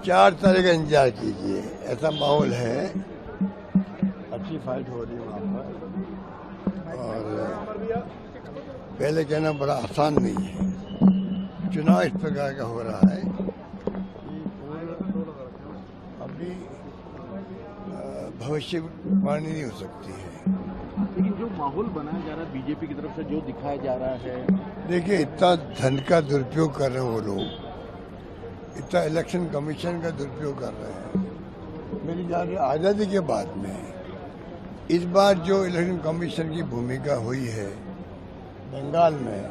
4 तारीख का इंतजार कीजिए, ऐसा माहौल है। अच्छी फाइट हो रही है वहाँ पर, और पहले कहना बड़ा आसान नहीं है। चुनाव इस प्रकार का हो रहा है कि अभी भविष्यवाणी नहीं हो सकती है। लेकिन जो माहौल बनाया जा रहा है बीजेपी की तरफ से, जो दिखाया जा रहा है, देखिए इतना धन का दुरुपयोग कर रहे हैं वो लोग, इतना इलेक्शन कमीशन का दुरुपयोग कर रहे हैं। मेरी जान रही आज़ादी के बाद में इस बार जो इलेक्शन कमीशन की भूमिका हुई है बंगाल में,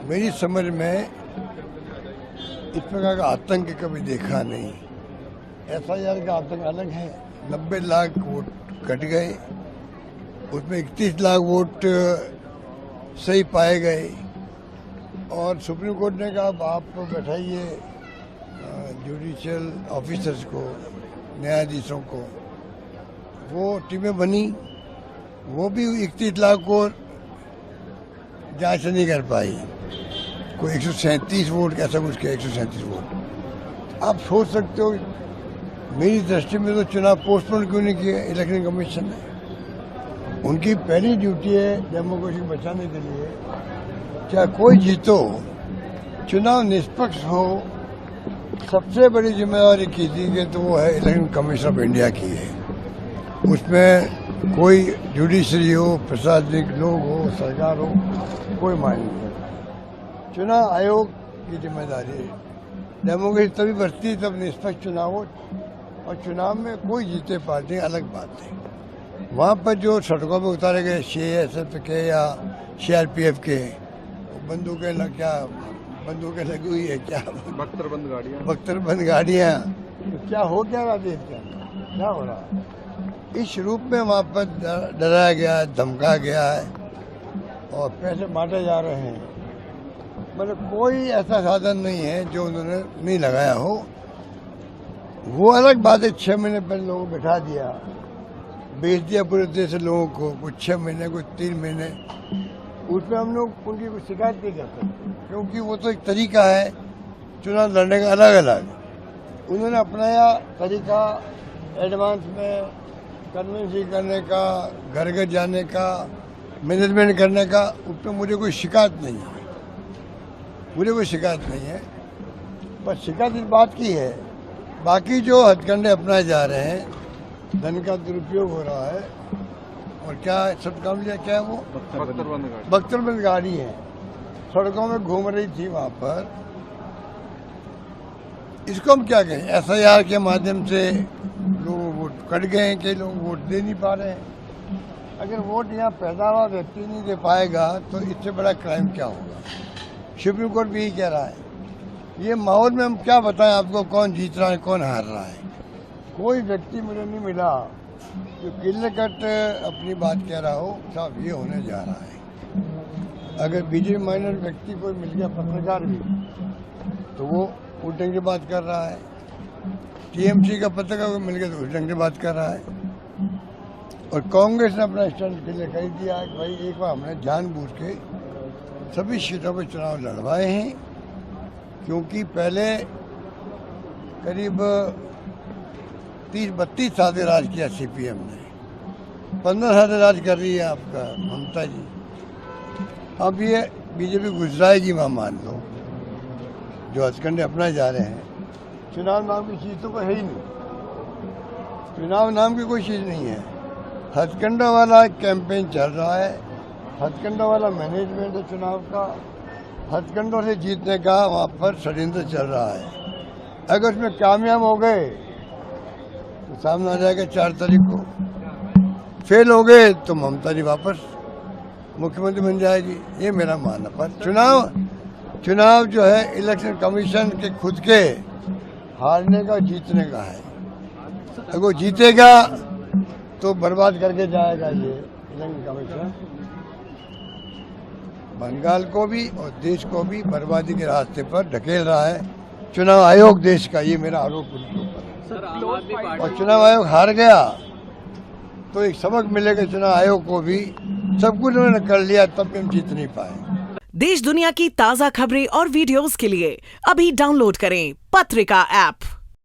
मेरी समझ में इस प्रकार का आतंक कभी देखा नहीं। FIR का आतंक अलग है। 90 लाख वोट कट गए, उसमें 31 लाख वोट सही पाए गए, और सुप्रीम कोर्ट ने कहा आप बैठाइए जुडिशियल ऑफिसर्स को, न्यायाधीशों को। वो टीमें बनी, वो भी 31 लाख को जांच नहीं कर पाई। कोई 137 वोट ऐसा कुछ किया, 137 वोट। आप सोच सकते हो, मेरी दृष्टि में तो चुनाव पोस्टपोन क्यों नहीं किया इलेक्शन कमीशन ने। उनकी पहली ड्यूटी है डेमोक्रेसी को बचाने के लिए, चाहे कोई जीतो, चुनाव निष्पक्ष हो। सबसे बड़ी जिम्मेदारी कीजिए तो वो है इलेक्शन कमीशन ऑफ इंडिया की है। उसमें कोई जुडिशरी हो, प्रशासनिक लोग हो, सरकार हो, कोई मायने नहीं। चुनाव आयोग की जिम्मेदारी है। डेमोक्रेसी तभी बढ़ती है तब निष्पक्ष चुनाव हो, और चुनाव में कोई जीते पार्टी अलग बात है। वहाँ पर जो सड़कों पर उतारे गए CSF के या CRPF के बंदूकें लगी हुई है, क्या बख्तरबंद गाड़ियाँ, तो क्या हो क्या रहा देश के अंदर, क्या हो रहा है? इस रूप में वहाँ पर डराया गया है, धमका गया है, और पैसे बांटे जा रहे हैं। मतलब कोई ऐसा साधन नहीं है जो उन्होंने नहीं लगाया हो। वो अलग बात है, 6 महीने पहले लोगों को बैठा दिया, बेच दिया पूरे देश से लोगों को, कुछ 6 महीने कुछ 3 महीने। उसमें हम लोग उनकी कोई शिकायत नहीं कर सकते, क्योंकि वो तो एक तरीका है चुनाव लड़ने का अलग अलग। उन्होंने अपनाया तरीका एडवांस में कन्विंसिंग करने का, घर घर जाने का, मैनेजमेंट करने का। उस पर मुझे कोई शिकायत नहीं है, मुझे कोई शिकायत नहीं है। पर शिकायत इस बात की है, बाकी जो हथकंडे अपनाए जा रहे हैं, धन का दुरुपयोग हो रहा है, और क्या सब काम लिया, क्या है वो बख्तरबंद गाड़ी है, सड़कों में घूम रही थी वहाँ पर। इसको हम क्या कहें? FIR के माध्यम से लोग वोट कट गए हैं, कई लोग वोट दे नहीं पा रहे हैं। अगर वोट यहाँ पैदा हुआ व्यक्ति नहीं दे पाएगा तो इससे बड़ा क्राइम क्या होगा? सुप्रीम कोर्ट भी यही कह रहा है। ये माहौल में हम क्या बताएं आपको, कौन जीत रहा है कौन हार रहा है? कोई व्यक्ति मुझे नहीं मिला जो क्लियर कट अपनी बात कह रहा हो साहब ये होने जा रहा है। अगर BJP माइनर व्यक्ति कोई मिल गया, पत्रकार भी, तो वो उस ढंग से बात कर रहा है। TMC का पत्रकार को मिल गया तो उस ढंग से बात कर रहा है। और कांग्रेस ने अपना स्टैंड क्लियर कर दिया कि भाई एक बार हमने जानबूझ के सभी सीटों पर चुनाव लड़वाए हैं, क्योंकि पहले करीब 30-32 साल राज किया CPM ने, 15 साल राज कर रही है आपका ममता जी। अब ये BJP गुजराएगी वहाँ, मान लो, जो हथकंडे अपनाए जा रहे हैं। चुनाव नाम की चीज़ तो कोई है ही नहीं, चुनाव नाम की कोई चीज़ नहीं है। हथकंडा वाला कैंपेन चल रहा है, हथकंडा वाला मैनेजमेंट है चुनाव का, हथकंडों से जीतने का वहाँ पर षड्यंत्र चल रहा है। अगर उसमें कामयाब हो गए तो सामने आ जाएगा 4 तारीख को, फेल हो गए तो ममता जी वापस मुख्यमंत्री बन जाएगी। ये मेरा मानना। पर चुनाव जो है इलेक्शन कमीशन के खुद के हारने का जीतने का है। अगर वो जीतेगा तो बर्बाद करके जाएगा ये इलेक्शन कमीशन, बंगाल को भी और देश को भी बर्बादी के रास्ते पर ढकेल रहा है चुनाव आयोग देश का। ये मेरा आरोप उनके ऊपर है। और चुनाव आयोग हार गया तो एक सबक मिलेगा चुनाव आयोग को भी। सब कुछ उन्होंने कर लिया, तब भी हम जीत नहीं पाए। देश दुनिया की ताज़ा खबरें और वीडियोस के लिए अभी डाउनलोड करें पत्रिका ऐप।